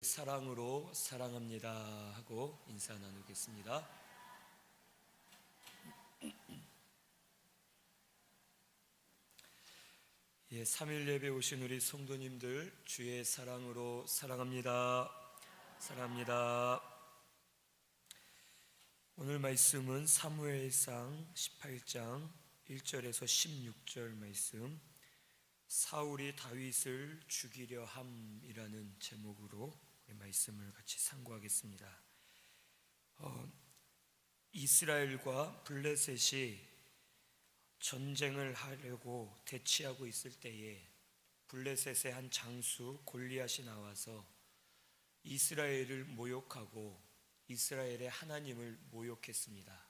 사랑으로 사랑합니다 하고 인사 나누겠습니다. 예, 3일 예배 오신 우리 성도님들, 주의 사랑으로 사랑합니다. 사랑합니다. 오늘 말씀은 사무엘상 18장 1절에서 16절 말씀, 사울이 다윗을 죽이려 함이라는 제목으로 말씀을 같이 상고하겠습니다. 이스라엘과 블레셋이 전쟁을 하려고 대치하고 있을 때에 블레셋의 한 장수 골리앗이 나와서 이스라엘을 모욕하고 이스라엘의 하나님을 모욕했습니다.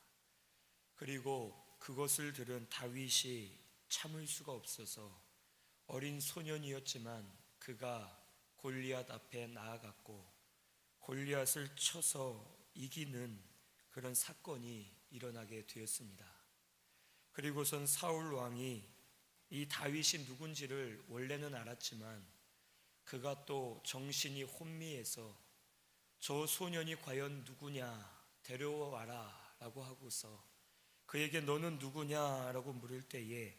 그리고 그것을 들은 다윗이 참을 수가 없어서 어린 소년이었지만 그가 골리앗 앞에 나아갔고 골리앗을 쳐서 이기는 그런 사건이 일어나게 되었습니다. 그리고선 사울 왕이 이 다윗이 누군지를 원래는 알았지만 그가 또 정신이 혼미해서 저 소년이 과연 누구냐, 데려와라 라고 하고서 그에게 너는 누구냐라고 물을 때에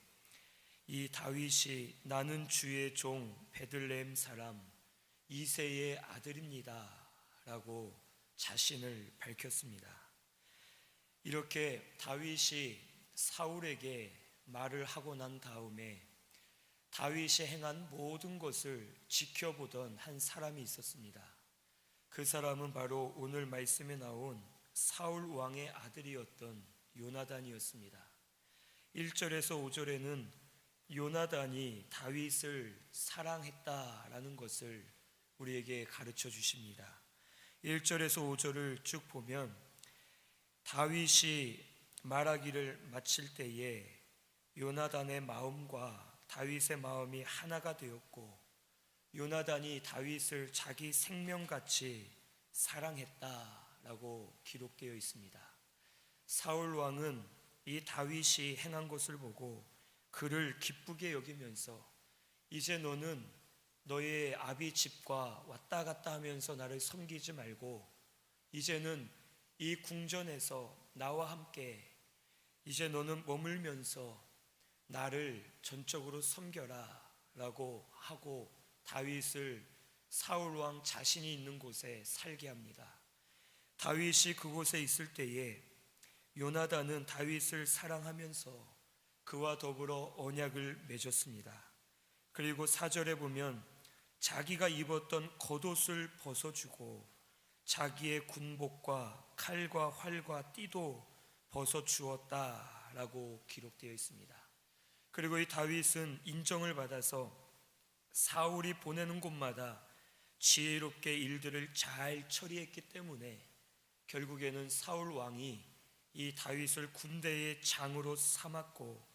이 다윗이 나는 주의 종 베들레헴 사람 이새의 아들입니다 라고 자신을 밝혔습니다. 이렇게 다윗이 사울에게 말을 하고 난 다음에 다윗이 행한 모든 것을 지켜보던 한 사람이 있었습니다. 그 사람은 바로 오늘 말씀에 나온 사울 왕의 아들이었던 요나단이었습니다. 1절에서 5절에는 요나단이 다윗을 사랑했다라는 것을 우리에게 가르쳐 주십니다. 1절에서 5절을 쭉 보면 다윗이 말하기를 마칠 때에 요나단의 마음과 다윗의 마음이 하나가 되었고 요나단이 다윗을 자기 생명같이 사랑했다라고 기록되어 있습니다. 사울 왕은 이 다윗이 행한 것을 보고 그를 기쁘게 여기면서 이제 너는 너의 아비 집과 왔다 갔다 하면서 나를 섬기지 말고 이제는 이 궁전에서 나와 함께 이제 너는 머물면서 나를 전적으로 섬겨라 라고 하고 다윗을 사울 왕 자신이 있는 곳에 살게 합니다. 다윗이 그곳에 있을 때에 요나단은 다윗을 사랑하면서 그와 더불어 언약을 맺었습니다. 그리고 4절에 보면 자기가 입었던 겉옷을 벗어주고 자기의 군복과 칼과 활과 띠도 벗어주었다라고 기록되어 있습니다. 그리고 이 다윗은 인정을 받아서 사울이 보내는 곳마다 지혜롭게 일들을 잘 처리했기 때문에 결국에는 사울 왕이 이 다윗을 군대의 장으로 삼았고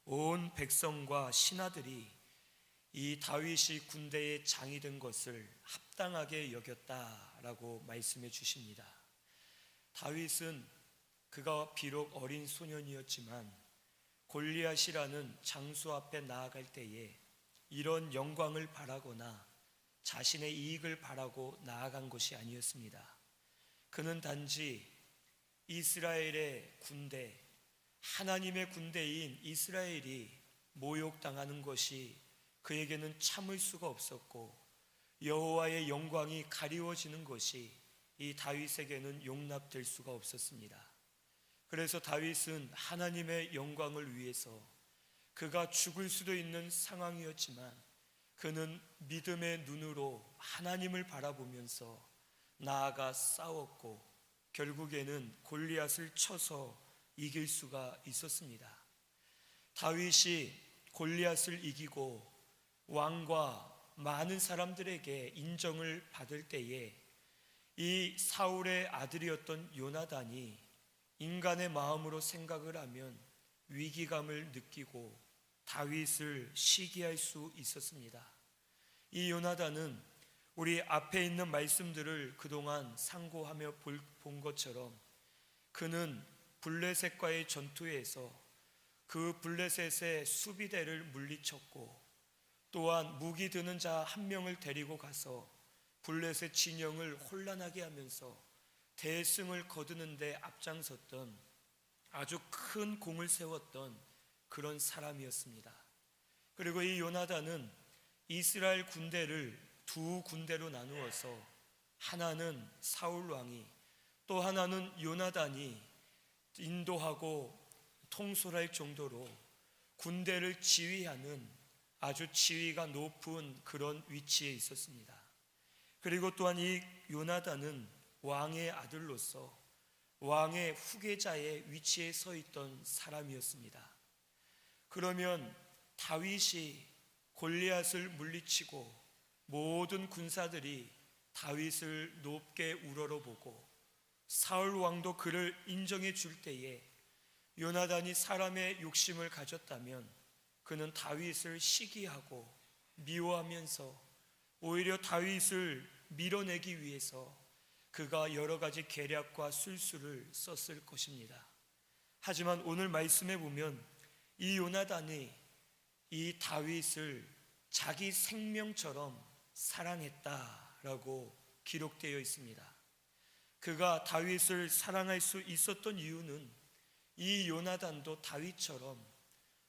온 백성과 신하들이 이 다윗이 군대의 장이 된 것을 합당하게 여겼다라고 말씀해 주십니다. 다윗은 그가 비록 어린 소년이었지만 골리앗이라는 장수 앞에 나아갈 때에 이런 영광을 바라거나 자신의 이익을 바라고 나아간 것이 아니었습니다. 그는 단지 이스라엘의 군대, 하나님의 군대인 이스라엘이 모욕당하는 것이 그에게는 참을 수가 없었고 여호와의 영광이 가리워지는 것이 이 다윗에게는 용납될 수가 없었습니다. 그래서 다윗은 하나님의 영광을 위해서 그가 죽을 수도 있는 상황이었지만 그는 믿음의 눈으로 하나님을 바라보면서 나아가 싸웠고 결국에는 골리앗을 쳐서 이길 수가 있었습니다. 다윗이 골리앗을 이기고 왕과 많은 사람들에게 인정을 받을 때에 이 사울의 아들이었던 요나단이 인간의 마음으로 생각을 하면 위기감을 느끼고 다윗을 시기할 수 있었습니다. 이 요나단은 우리 앞에 있는 말씀들을 그동안 상고하며 본 것처럼 그는 블레셋과의 전투에서 그 블레셋의 수비대를 물리쳤고 또한 무기 드는 자 한 명을 데리고 가서 블레셋 진영을 혼란하게 하면서 대승을 거두는 데 앞장섰던 아주 큰 공을 세웠던 그런 사람이었습니다. 그리고 이 요나단은 이스라엘 군대를 두 군대로 나누어서 하나는 사울 왕이, 또 하나는 요나단이 인도하고 통솔할 정도로 군대를 지휘하는 아주 지위가 높은 그런 위치에 있었습니다. 그리고 또한 이 요나단은 왕의 아들로서 왕의 후계자의 위치에 서 있던 사람이었습니다. 그러면 다윗이 골리앗을 물리치고 모든 군사들이 다윗을 높게 우러러보고 사울 왕도 그를 인정해 줄 때에 요나단이 사람의 욕심을 가졌다면 그는 다윗을 시기하고 미워하면서 오히려 다윗을 밀어내기 위해서 그가 여러 가지 계략과 술수를 썼을 것입니다. 하지만 오늘 말씀에 보면 이 요나단이 이 다윗을 자기 생명처럼 사랑했다라고 기록되어 있습니다. 그가 다윗을 사랑할 수 있었던 이유는 이 요나단도 다윗처럼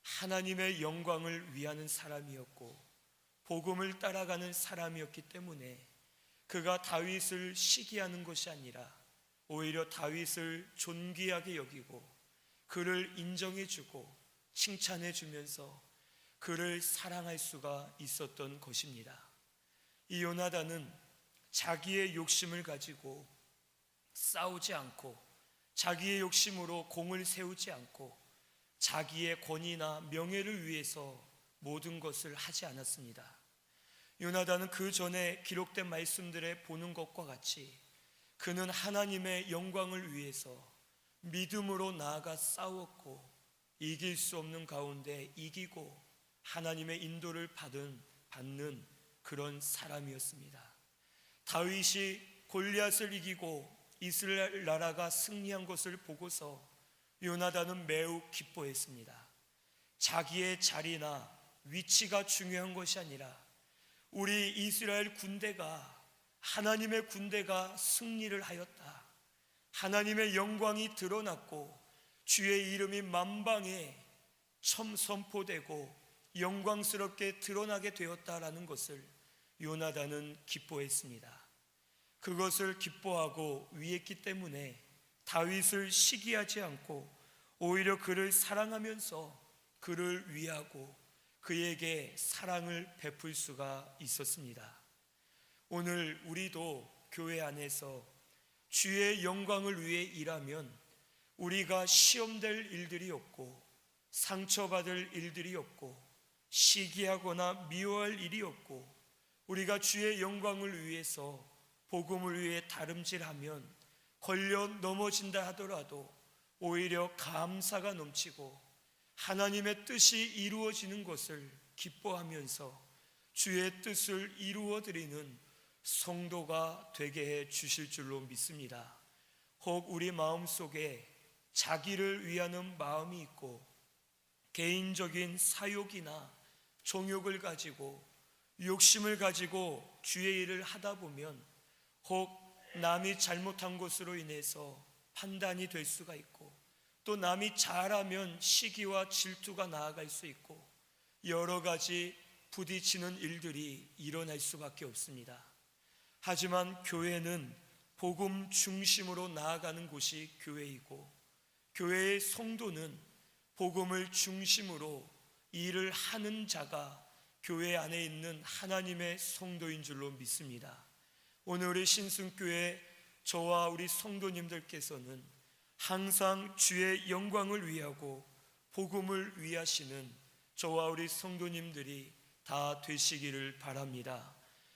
하나님의 영광을 위하는 사람이었고 복음을 따라가는 사람이었기 때문에 그가 다윗을 시기하는 것이 아니라 오히려 다윗을 존귀하게 여기고 그를 인정해주고 칭찬해주면서 그를 사랑할 수가 있었던 것입니다. 이 요나단은 자기의 욕심을 가지고 싸우지 않고 자기의 욕심으로 공을 세우지 않고 자기의 권위나 명예를 위해서 모든 것을 하지 않았습니다. 요나단은 그 전에 기록된 말씀들에 보는 것과 같이 그는 하나님의 영광을 위해서 믿음으로 나아가 싸웠고 이길 수 없는 가운데 이기고 하나님의 인도를 받는 그런 사람이었습니다. 다윗이 골리앗을 이기고 이스라엘 나라가 승리한 것을 보고서 요나단은 매우 기뻐했습니다. 자기의 자리나 위치가 중요한 것이 아니라 우리 이스라엘 군대가 하나님의 군대가 승리를 하였다. 하나님의 영광이 드러났고 주의 이름이 만방에 선포되고 영광스럽게 드러나게 되었다라는 것을 요나단은 기뻐했습니다. 그것을 기뻐하고 위했기 때문에 다윗을 시기하지 않고 오히려 그를 사랑하면서 그를 위하고 그에게 사랑을 베풀 수가 있었습니다. 오늘 우리도 교회 안에서 주의 영광을 위해 일하면 우리가 시험될 일들이 없고 상처받을 일들이 없고 시기하거나 미워할 일이 없고 우리가 주의 영광을 위해서 복음을 위해 다름질하면 걸려 넘어진다 하더라도 오히려 감사가 넘치고 하나님의 뜻이 이루어지는 것을 기뻐하면서 주의 뜻을 이루어드리는 성도가 되게 해 주실 줄로 믿습니다. 혹 우리 마음속에 자기를 위하는 마음이 있고 개인적인 사욕이나 정욕을 가지고 욕심을 가지고 주의 일을 하다 보면 혹 남이 잘못한 것으로 인해서 판단이 될 수가 있고 또 남이 잘하면 시기와 질투가 나아갈 수 있고 여러 가지 부딪히는 일들이 일어날 수밖에 없습니다. 하지만 교회는 복음 중심으로 나아가는 곳이 교회이고 교회의 성도는 복음을 중심으로 일을 하는 자가 교회 안에 있는 하나님의 성도인 줄로 믿습니다. 오늘 우리 신순교회 저와 우리 성도님들께서는 항상 주의 영광을 위하고 복음을 위하시는 저와 우리 성도님들이 다 되시기를 바랍니다.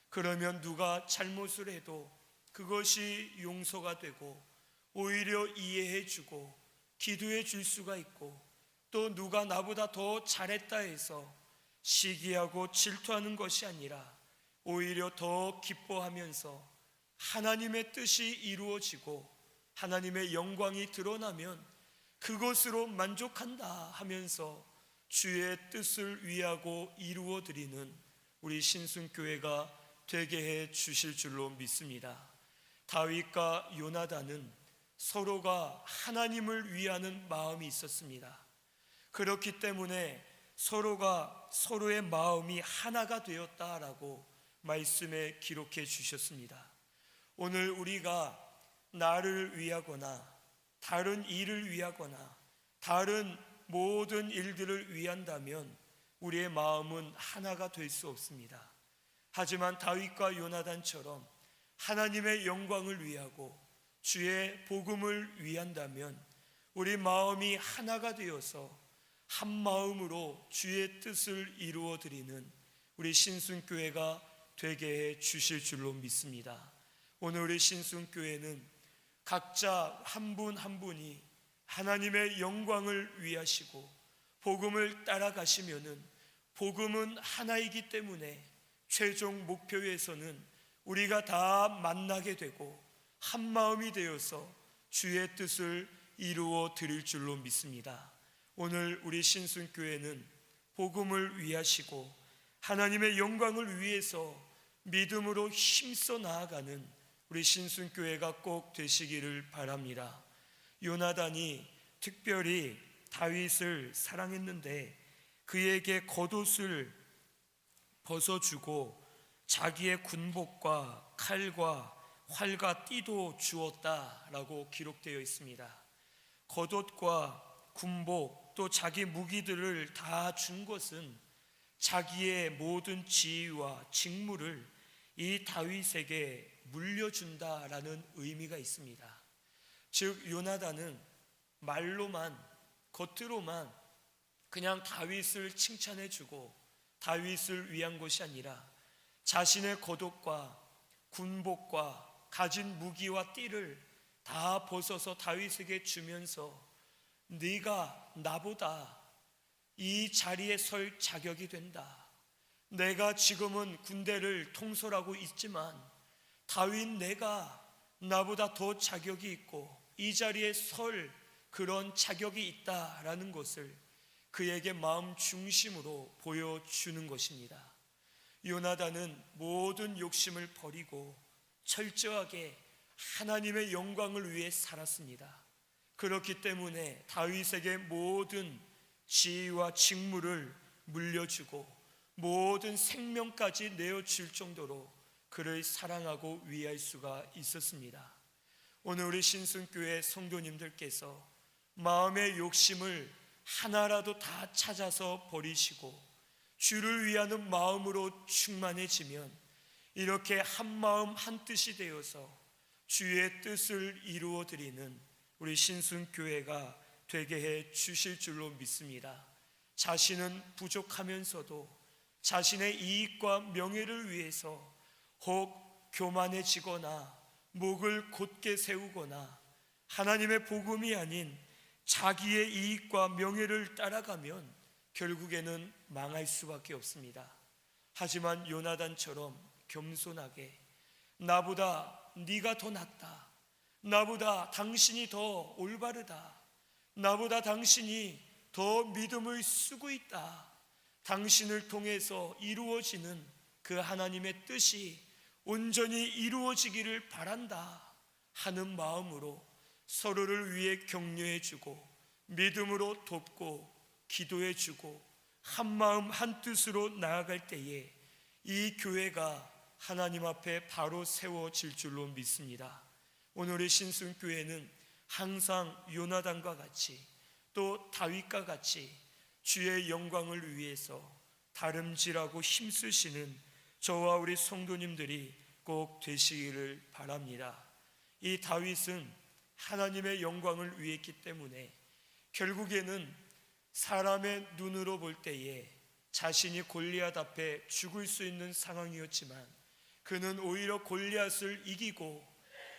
그러면 누가 잘못을 해도 그것이 용서가 되고 오히려 이해해 주고 기도해 줄 수가 있고 또 누가 나보다 더 잘했다 해서 시기하고 질투하는 것이 아니라 오히려 더 기뻐하면서 하나님의 뜻이 이루어지고 하나님의 영광이 드러나면 그것으로 만족한다 하면서 주의 뜻을 위하고 이루어드리는 우리 신순교회가 되게 해 주실 줄로 믿습니다. 다윗과 요나단은 서로가 하나님을 위하는 마음이 있었습니다. 그렇기 때문에 서로가 서로의 마음이 하나가 되었다라고 말씀에 기록해 주셨습니다. 오늘 우리가 나를 위하거나 다른 일을 위하거나 다른 모든 일들을 위한다면 우리의 마음은 하나가 될 수 없습니다. 하지만 다윗과 요나단처럼 하나님의 영광을 위하고 주의 복음을 위한다면 우리 마음이 하나가 되어서 한 마음으로 주의 뜻을 이루어 드리는 우리 신순교회가 되게 해 주실 줄로 믿습니다. 오늘 우리 신순교회는 각자 한 분 한 분이 하나님의 영광을 위하시고 복음을 따라가시면은 복음은 하나이기 때문에 최종 목표에서는 우리가 다 만나게 되고 한 마음이 되어서 주의 뜻을 이루어 드릴 줄로 믿습니다. 오늘 우리 신순교회는 복음을 위하시고 하나님의 영광을 위해서 믿음으로 힘써 나아가는 우리 신순교회가 꼭 되시기를 바랍니다. 요나단이 특별히 다윗을 사랑했는데 그에게 겉옷을 벗어주고 자기의 군복과 칼과 활과 띠도 주었다라고 기록되어 있습니다. 겉옷과 군복 또 자기 무기들을 다 준 것은 자기의 모든 지위와 직무를 이 다윗에게 물려준다라는 의미가 있습니다. 즉 요나단은 말로만 겉으로만 그냥 다윗을 칭찬해주고 다윗을 위한 것이 아니라 자신의 겉옷과 군복과 가진 무기와 띠를 다 벗어서 다윗에게 주면서 네가 나보다 이 자리에 설 자격이 된다. 내가 지금은 군대를 통솔하고 있지만 다윗 내가 나보다 더 자격이 있고 이 자리에 설 그런 자격이 있다라는 것을 그에게 마음 중심으로 보여주는 것입니다. 요나단은 모든 욕심을 버리고 철저하게 하나님의 영광을 위해 살았습니다. 그렇기 때문에 다윗에게 모든 지위와 직무를 물려주고 모든 생명까지 내어줄 정도로 그를 사랑하고 위할 수가 있었습니다. 오늘 우리 신순교회 성도님들께서 마음의 욕심을 하나라도 다 찾아서 버리시고 주를 위하는 마음으로 충만해지면 이렇게 한 마음 한 뜻이 되어서 주의 뜻을 이루어 드리는 우리 신순교회가 되게 해 주실 줄로 믿습니다. 자신은 부족하면서도 자신의 이익과 명예를 위해서 혹 교만해지거나 목을 곧게 세우거나 하나님의 복음이 아닌 자기의 이익과 명예를 따라가면 결국에는 망할 수밖에 없습니다. 하지만 요나단처럼 겸손하게 나보다 네가 더 낫다, 나보다 당신이 더 올바르다, 나보다 당신이 더 믿음을 쓰고 있다, 당신을 통해서 이루어지는 그 하나님의 뜻이 온전히 이루어지기를 바란다 하는 마음으로 서로를 위해 격려해주고 믿음으로 돕고 기도해주고 한 마음 한 뜻으로 나아갈 때에 이 교회가 하나님 앞에 바로 세워질 줄로 믿습니다. 오늘의 신순교회는 항상 요나단과 같이 또 다윗과 같이 주의 영광을 위해서 다름질하고 힘쓰시는 저와 우리 성도님들이 꼭 되시기를 바랍니다. 이 다윗은 하나님의 영광을 위했기 때문에 결국에는 사람의 눈으로 볼 때에 자신이 골리앗 앞에 죽을 수 있는 상황이었지만 그는 오히려 골리앗을 이기고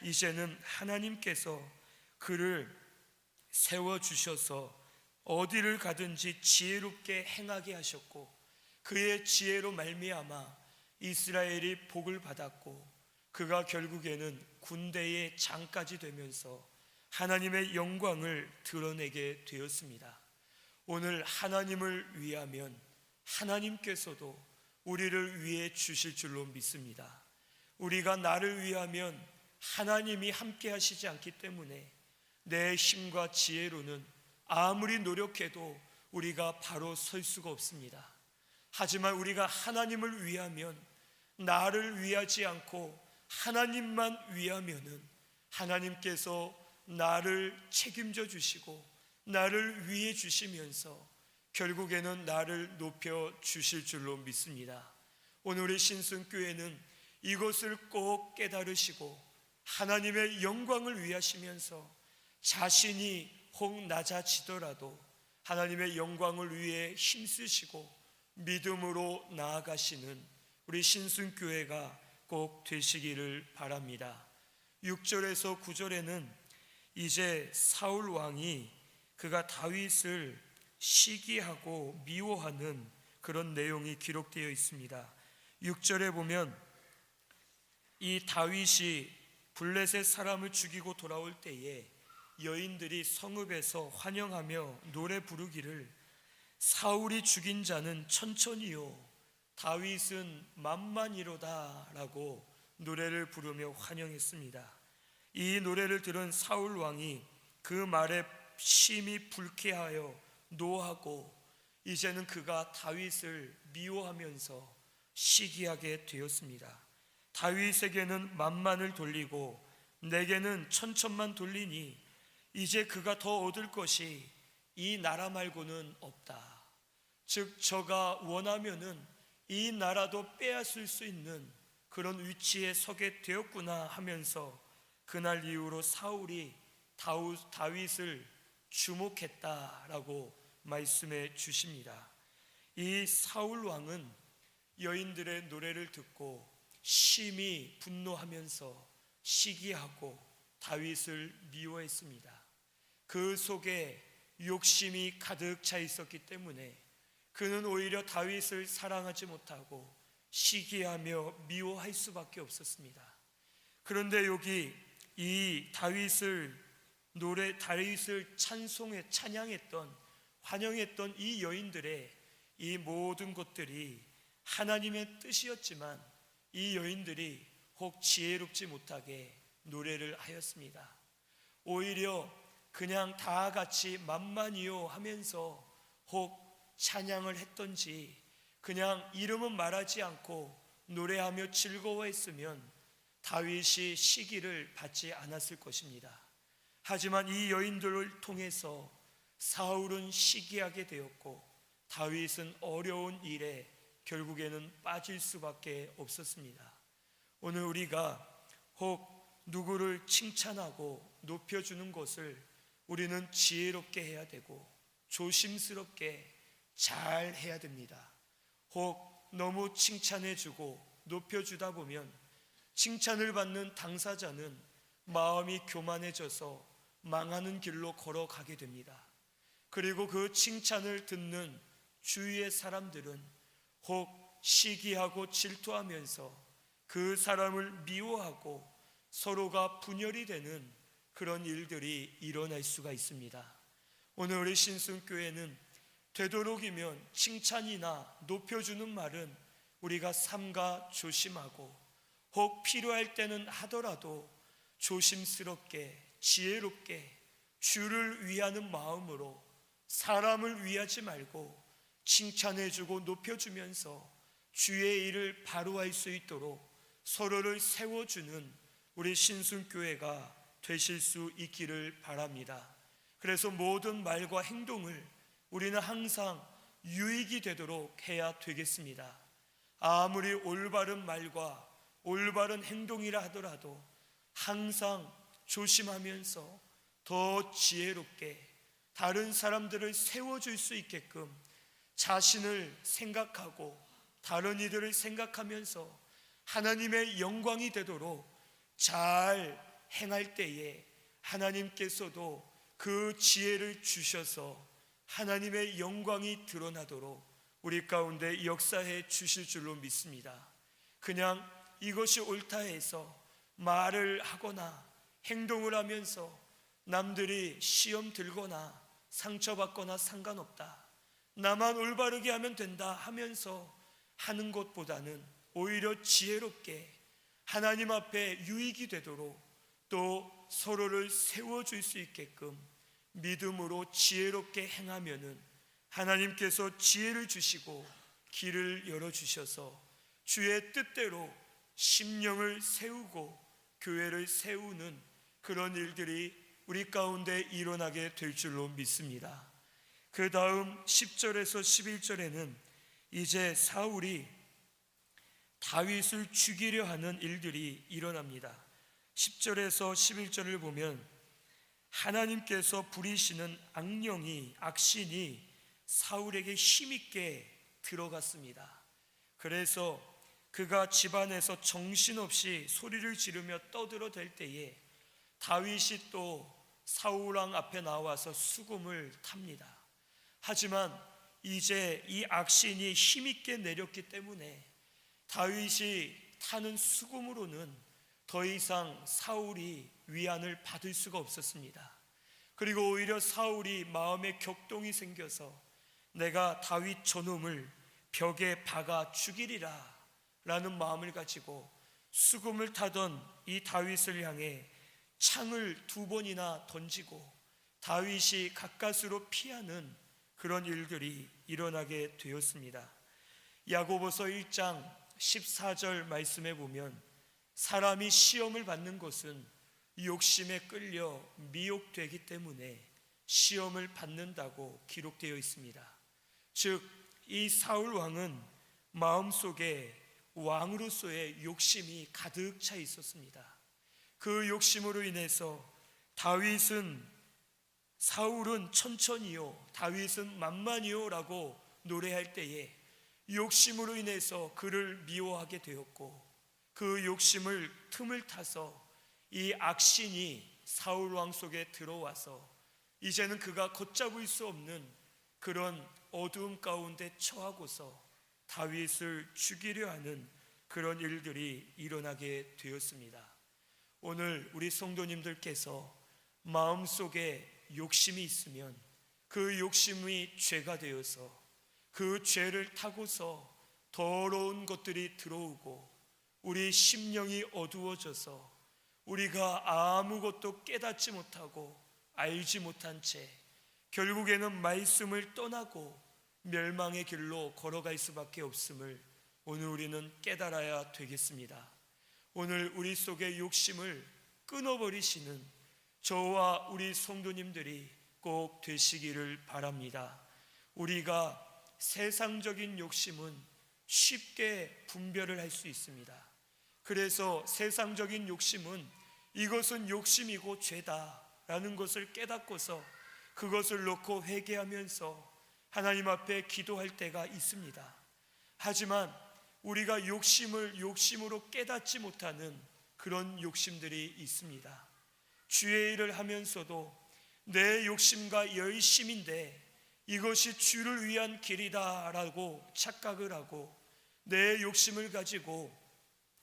이제는 하나님께서 그를 세워주셔서 어디를 가든지 지혜롭게 행하게 하셨고 그의 지혜로 말미암아 이스라엘이 복을 받았고 그가 결국에는 군대의 장까지 되면서 하나님의 영광을 드러내게 되었습니다. 오늘 하나님을 위하면 하나님께서도 우리를 위해 주실 줄로 믿습니다. 우리가 나를 위하면 하나님이 함께 하시지 않기 때문에 내 힘과 지혜로는 아무리 노력해도 우리가 바로 설 수가 없습니다. 하지만 우리가 하나님을 위하면, 나를 위하지 않고 하나님만 위하면은 하나님께서 나를 책임져 주시고 나를 위해 주시면서 결국에는 나를 높여 주실 줄로 믿습니다. 오늘 우리 신순교회는 이것을 꼭 깨달으시고 하나님의 영광을 위하시면서 자신이 혹 낮아지더라도 하나님의 영광을 위해 힘쓰시고 믿음으로 나아가시는 우리 신순교회가 꼭 되시기를 바랍니다. 6절에서 9절에는 이제 사울 왕이 그가 다윗을 시기하고 미워하는 그런 내용이 기록되어 있습니다. 6절에 보면 이 다윗이 블레셋 사람을 죽이고 돌아올 때에 여인들이 성읍에서 환영하며 노래 부르기를 사울이 죽인 자는 천천히요 다윗은 만만이로다 라고 노래를 부르며 환영했습니다. 이 노래를 들은 사울 왕이 그 말에 심히 불쾌하여 노하고 이제는 그가 다윗을 미워하면서 시기하게 되었습니다. 다윗에게는 만만을 돌리고 내게는 천천만 돌리니 이제 그가 더 얻을 것이 이 나라 말고는 없다. 즉 저가 원하면은 이 나라도 빼앗을 수 있는 그런 위치에 서게 되었구나 하면서 그날 이후로 사울이 다윗을 주목했다라고 말씀해 주십니다. 이 사울 왕은 여인들의 노래를 듣고 심히 분노하면서 시기하고 다윗을 미워했습니다. 그 속에 욕심이 가득 차 있었기 때문에 그는 오히려 다윗을 사랑하지 못하고 시기하며 미워할 수밖에 없었습니다. 그런데 여기 이 다윗을 찬양했던 환영했던 이 여인들의 이 모든 것들이 하나님의 뜻이었지만 이 여인들이 혹 지혜롭지 못하게 노래를 하였습니다. 오히려 그냥 다 같이 만만이요 하면서 혹 찬양을 했던지 그냥 이름은 말하지 않고 노래하며 즐거워했으면 다윗이 시기를 받지 않았을 것입니다. 하지만 이 여인들을 통해서 사울은 시기하게 되었고 다윗은 어려운 일에 결국에는 빠질 수밖에 없었습니다. 오늘 우리가 혹 누구를 칭찬하고 높여주는 것을 우리는 지혜롭게 해야 되고 조심스럽게 잘 해야 됩니다. 혹 너무 칭찬해주고 높여주다 보면 칭찬을 받는 당사자는 마음이 교만해져서 망하는 길로 걸어가게 됩니다. 그리고 그 칭찬을 듣는 주위의 사람들은 혹 시기하고 질투하면서 그 사람을 미워하고 서로가 분열이 되는 그런 일들이 일어날 수가 있습니다. 오늘 우리 신순교회는 되도록이면 칭찬이나 높여주는 말은 우리가 삼가 조심하고 혹 필요할 때는 하더라도 조심스럽게 지혜롭게 주를 위하는 마음으로 사람을 위하지 말고 칭찬해주고 높여주면서 주의 일을 바로 할 수 있도록 서로를 세워주는 우리 신순교회가 되실 수 있기를 바랍니다. 그래서 모든 말과 행동을 우리는 항상 유익이 되도록 해야 되겠습니다. 아무리 올바른 말과 올바른 행동이라 하더라도 항상 조심하면서 더 지혜롭게 다른 사람들을 세워줄 수 있게끔 자신을 생각하고 다른 이들을 생각하면서 하나님의 영광이 되도록 잘 행할 때에 하나님께서도 그 지혜를 주셔서 하나님의 영광이 드러나도록 우리 가운데 역사해 주실 줄로 믿습니다. 그냥 이것이 옳다 해서 말을 하거나 행동을 하면서 남들이 시험 들거나 상처받거나 상관없다, 나만 올바르게 하면 된다 하면서 하는 것보다는 오히려 지혜롭게 하나님 앞에 유익이 되도록 또 서로를 세워줄 수 있게끔 믿음으로 지혜롭게 행하면은 하나님께서 지혜를 주시고 길을 열어주셔서 주의 뜻대로 심령을 세우고 교회를 세우는 그런 일들이 우리 가운데 일어나게 될 줄로 믿습니다. 그 다음 10절에서 11절에는 이제 사울이 다윗을 죽이려 하는 일들이 일어납니다. 10절에서 11절을 보면 하나님께서 부리시는 악신이 사울에게 힘있게 들어갔습니다. 그래서 그가 집안에서 정신없이 소리를 지르며 떠들어댈 때에 다윗이 또 사울왕 앞에 나와서 수금을 탑니다. 하지만 이제 이 악신이 힘있게 내렸기 때문에 다윗이 타는 수금으로는 더 이상 사울이 위안을 받을 수가 없었습니다. 그리고 오히려 사울이 마음에 격동이 생겨서 내가 다윗 저놈을 벽에 박아 죽이리라 라는 마음을 가지고 수금을 타던 이 다윗을 향해 창을 2번이나 던지고 다윗이 가까스로 피하는 그런 일들이 일어나게 되었습니다. 야고보서 1장 14절 말씀에 보면 사람이 시험을 받는 것은 욕심에 끌려 미혹되기 때문에 시험을 받는다고 기록되어 있습니다. 즉, 이 사울 왕은 마음속에 왕으로서의 욕심이 가득 차 있었습니다. 그 욕심으로 인해서 사울은 천천히요, 다윗은 만만히요 라고 노래할 때에 욕심으로 인해서 그를 미워하게 되었고, 그 욕심을 틈을 타서 이 악신이 사울 왕 속에 들어와서 이제는 그가 걷잡을 수 없는 그런 어두움 가운데 처하고서 다윗을 죽이려 하는 그런 일들이 일어나게 되었습니다. 오늘 우리 성도님들께서 마음속에 욕심이 있으면 그 욕심이 죄가 되어서 그 죄를 타고서 더러운 것들이 들어오고 우리 심령이 어두워져서 우리가 아무것도 깨닫지 못하고 알지 못한 채 결국에는 말씀을 떠나고 멸망의 길로 걸어갈 수밖에 없음을 오늘 우리는 깨달아야 되겠습니다. 오늘 우리 속의 욕심을 끊어버리시는 저와 우리 성도님들이 꼭 되시기를 바랍니다. 우리가 세상적인 욕심은 쉽게 분별을 할 수 있습니다. 그래서 세상적인 욕심은 이것은 욕심이고 죄다라는 것을 깨닫고서 그것을 놓고 회개하면서 하나님 앞에 기도할 때가 있습니다. 하지만 우리가 욕심을 욕심으로 깨닫지 못하는 그런 욕심들이 있습니다. 주의 일을 하면서도 내 욕심과 열심인데 이것이 주를 위한 길이다라고 착각을 하고 내 욕심을 가지고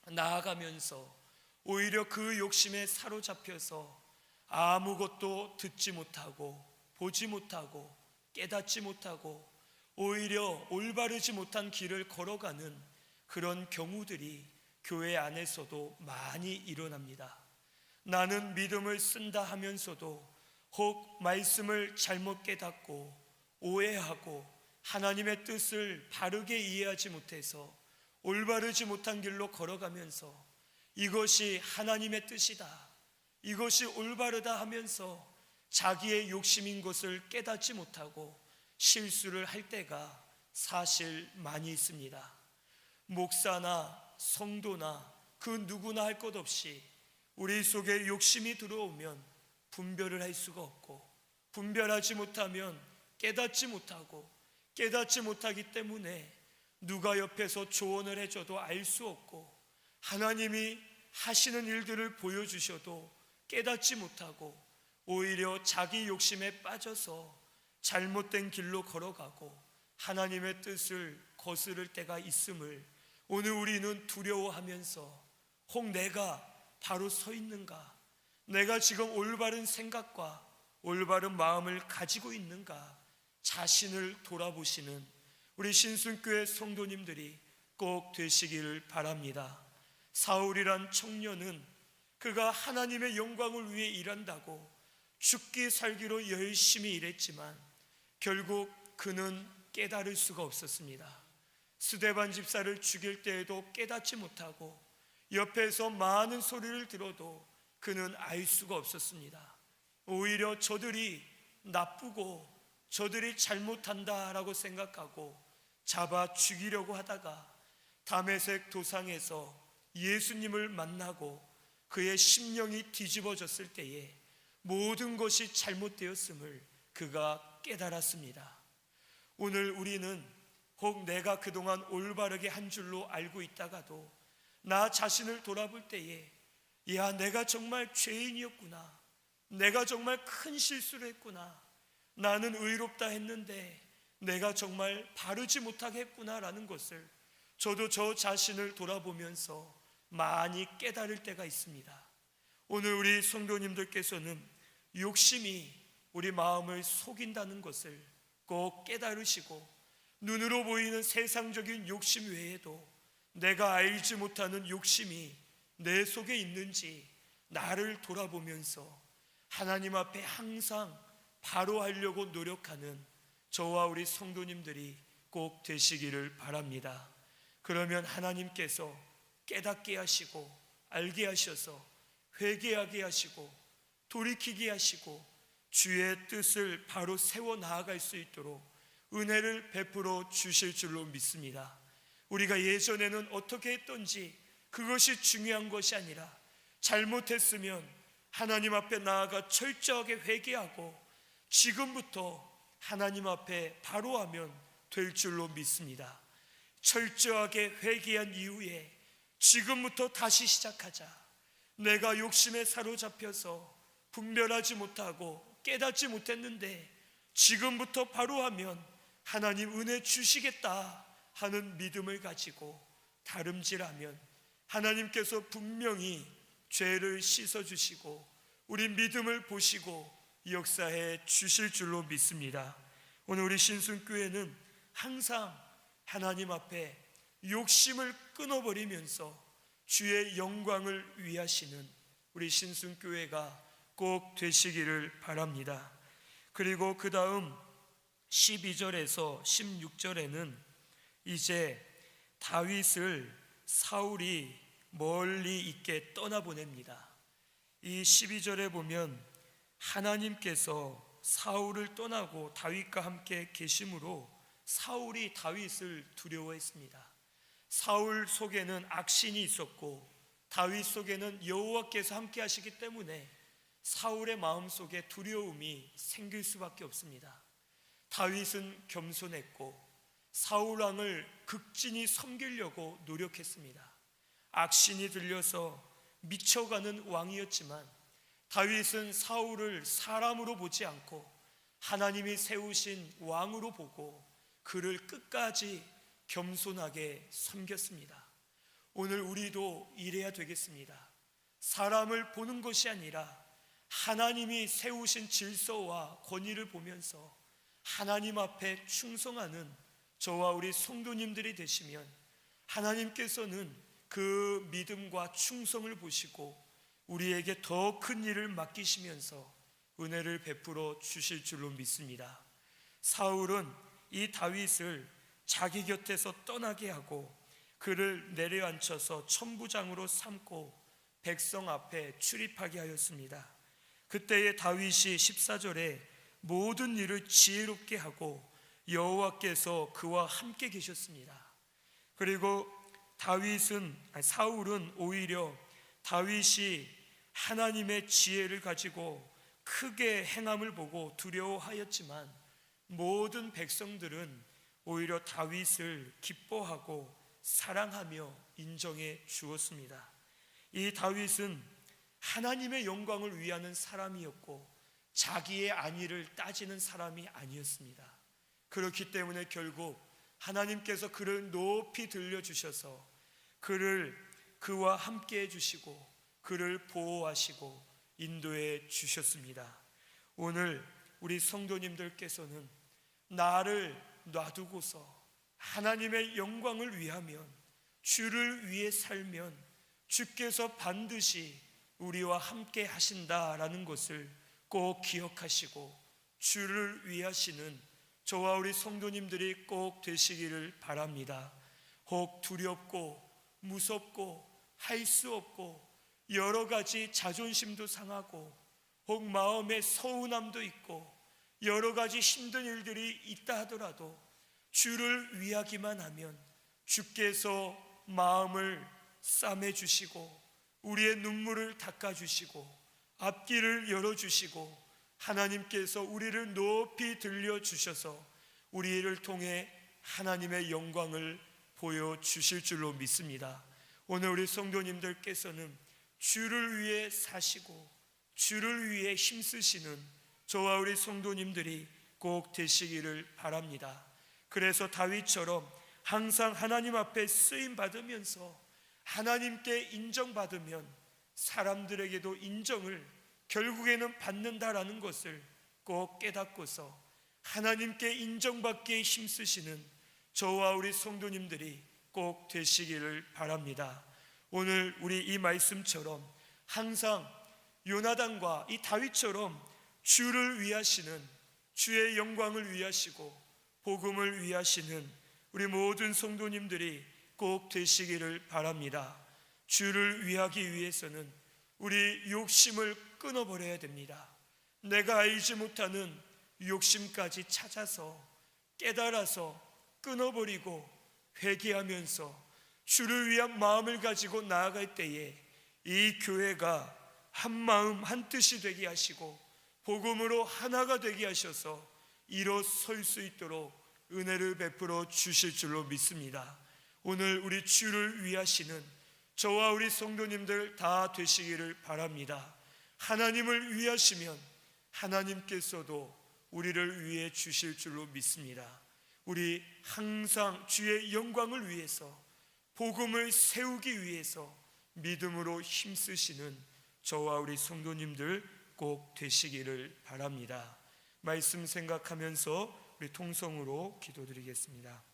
나아가면서 오히려 그 욕심에 사로잡혀서 아무것도 듣지 못하고 보지 못하고 깨닫지 못하고 오히려 올바르지 못한 길을 걸어가는 그런 경우들이 교회 안에서도 많이 일어납니다. 나는 믿음을 쓴다 하면서도 혹 말씀을 잘못 깨닫고 오해하고 하나님의 뜻을 바르게 이해하지 못해서 올바르지 못한 길로 걸어가면서 이것이 하나님의 뜻이다, 이것이 올바르다 하면서 자기의 욕심인 것을 깨닫지 못하고 실수를 할 때가 사실 많이 있습니다. 목사나 성도나 그 누구나 할 것 없이 우리 속에 욕심이 들어오면 분별을 할 수가 없고, 분별하지 못하면 깨닫지 못하고, 깨닫지 못하기 때문에 누가 옆에서 조언을 해줘도 알 수 없고, 하나님이 하시는 일들을 보여주셔도 깨닫지 못하고 오히려 자기 욕심에 빠져서 잘못된 길로 걸어가고 하나님의 뜻을 거스를 때가 있음을 오늘 우리는 두려워하면서 혹 내가 바로 서 있는가, 내가 지금 올바른 생각과 올바른 마음을 가지고 있는가 자신을 돌아보시는 우리 신순교회 성도님들이 꼭 되시기를 바랍니다. 사울이란 청년은 그가 하나님의 영광을 위해 일한다고 죽기 살기로 열심히 일했지만 결국 그는 깨달을 수가 없었습니다. 스데반 집사를 죽일 때에도 깨닫지 못하고 옆에서 많은 소리를 들어도 그는 알 수가 없었습니다. 오히려 저들이 나쁘고 저들이 잘못한다라고 생각하고 잡아 죽이려고 하다가 다메섹 도상에서 예수님을 만나고 그의 심령이 뒤집어졌을 때에 모든 것이 잘못되었음을 그가 깨달았습니다. 오늘 우리는 혹 내가 그동안 올바르게 한 줄로 알고 있다가도 나 자신을 돌아볼 때에 야, 내가 정말 죄인이었구나, 내가 정말 큰 실수를 했구나, 나는 의롭다 했는데 내가 정말 바르지 못하게 했구나라는 것을 저도 저 자신을 돌아보면서 많이 깨달을 때가 있습니다. 오늘 우리 성도님들께서는 욕심이 우리 마음을 속인다는 것을 꼭 깨달으시고 눈으로 보이는 세상적인 욕심 외에도 내가 알지 못하는 욕심이 내 속에 있는지 나를 돌아보면서 하나님 앞에 항상 바로 하려고 노력하는 저와 우리 성도님들이 꼭 되시기를 바랍니다. 그러면 하나님께서 깨닫게 하시고 알게 하셔서 회개하게 하시고 돌이키게 하시고 주의 뜻을 바로 세워 나아갈 수 있도록 은혜를 베풀어 주실 줄로 믿습니다. 우리가 예전에는 어떻게 했던지 그것이 중요한 것이 아니라 잘못했으면 하나님 앞에 나아가 철저하게 회개하고 지금부터 하나님 앞에 바로 하면 될 줄로 믿습니다. 철저하게 회개한 이후에 지금부터 다시 시작하자. 내가 욕심에 사로잡혀서 분별하지 못하고 깨닫지 못했는데 지금부터 바로 하면 하나님 은혜 주시겠다 하는 믿음을 가지고 다름질하면 하나님께서 분명히 죄를 씻어주시고 우리 믿음을 보시고 역사해 주실 줄로 믿습니다. 오늘 우리 신순교회는 항상 하나님 앞에 욕심을 끊어버리면서 주의 영광을 위하시는 우리 신순교회가 꼭 되시기를 바랍니다. 그리고 그 다음 12절에서 16절에는 이제 다윗을 사울이 멀리 있게 떠나보냅니다. 이 12절에 보면 하나님께서 사울을 떠나고 다윗과 함께 계심으로 사울이 다윗을 두려워했습니다. 사울 속에는 악신이 있었고 다윗 속에는 여호와께서 함께 하시기 때문에 사울의 마음속에 두려움이 생길 수밖에 없습니다. 다윗은 겸손했고 사울 왕을 극진히 섬기려고 노력했습니다. 악신이 들려서 미쳐가는 왕이었지만 다윗은 사울을 사람으로 보지 않고 하나님이 세우신 왕으로 보고 그를 끝까지 겸손하게 섬겼습니다. 오늘 우리도 이래야 되겠습니다. 사람을 보는 것이 아니라 하나님이 세우신 질서와 권위를 보면서 하나님 앞에 충성하는 저와 우리 성도님들이 되시면 하나님께서는 그 믿음과 충성을 보시고 우리에게 더 큰 일을 맡기시면서 은혜를 베풀어 주실 줄로 믿습니다. 사울은 이 다윗을 자기 곁에서 떠나게 하고 그를 내려앉혀서 천부장으로 삼고 백성 앞에 출입하게 하였습니다. 그때의 다윗이 14절에 모든 일을 지혜롭게 하고 여호와께서 그와 함께 계셨습니다. 그리고 사울은 오히려 다윗이 하나님의 지혜를 가지고 크게 행함을 보고 두려워하였지만 모든 백성들은 오히려 다윗을 기뻐하고 사랑하며 인정해 주었습니다. 이 다윗은 하나님의 영광을 위하는 사람이었고 자기의 안위를 따지는 사람이 아니었습니다. 그렇기 때문에 결국 하나님께서 그를 높이 들려주셔서 그와 함께 해주시고 그를 보호하시고 인도해 주셨습니다. 오늘 우리 성도님들께서는 나를 놔두고서 하나님의 영광을 위하면 주를 위해 살면 주께서 반드시 우리와 함께 하신다라는 것을 꼭 기억하시고 주를 위하시는 저와 우리 성도님들이 꼭 되시기를 바랍니다. 혹 두렵고 무섭고 할 수 없고 여러 가지 자존심도 상하고 혹 마음에 서운함도 있고 여러 가지 힘든 일들이 있다 하더라도 주를 위하기만 하면 주께서 마음을 싸매주시고 우리의 눈물을 닦아주시고 앞길을 열어주시고 하나님께서 우리를 높이 들려주셔서 우리를 통해 하나님의 영광을 보여주실 줄로 믿습니다. 오늘 우리 성도님들께서는 주를 위해 사시고 주를 위해 힘쓰시는 저와 우리 성도님들이 꼭 되시기를 바랍니다. 그래서 다윗처럼 항상 하나님 앞에 쓰임 받으면서 하나님께 인정받으면 사람들에게도 인정을 결국에는 받는다라는 것을 꼭 깨닫고서 하나님께 인정받기에 힘쓰시는 저와 우리 성도님들이 꼭 되시기를 바랍니다. 오늘 우리 이 말씀처럼 항상 요나단과 이 다윗처럼 주를 위하시는, 주의 영광을 위하시고 복음을 위하시는 우리 모든 성도님들이 꼭 되시기를 바랍니다. 주를 위하기 위해서는 우리 욕심을 끊어버려야 됩니다. 내가 알지 못하는 욕심까지 찾아서 깨달아서 끊어버리고 회개하면서 주를 위한 마음을 가지고 나아갈 때에 이 교회가 한 마음 한 뜻이 되게 하시고 복음으로 하나가 되게 하셔서 일어설 수 있도록 은혜를 베풀어 주실 줄로 믿습니다. 오늘 우리 주를 위하시는 저와 우리 성도님들 다 되시기를 바랍니다. 하나님을 위하시면 하나님께서도 우리를 위해 주실 줄로 믿습니다. 우리 항상 주의 영광을 위해서 복음을 세우기 위해서 믿음으로 힘쓰시는 저와 우리 성도님들 꼭 되시기를 바랍니다. 말씀 생각하면서 우리 통성으로 기도드리겠습니다.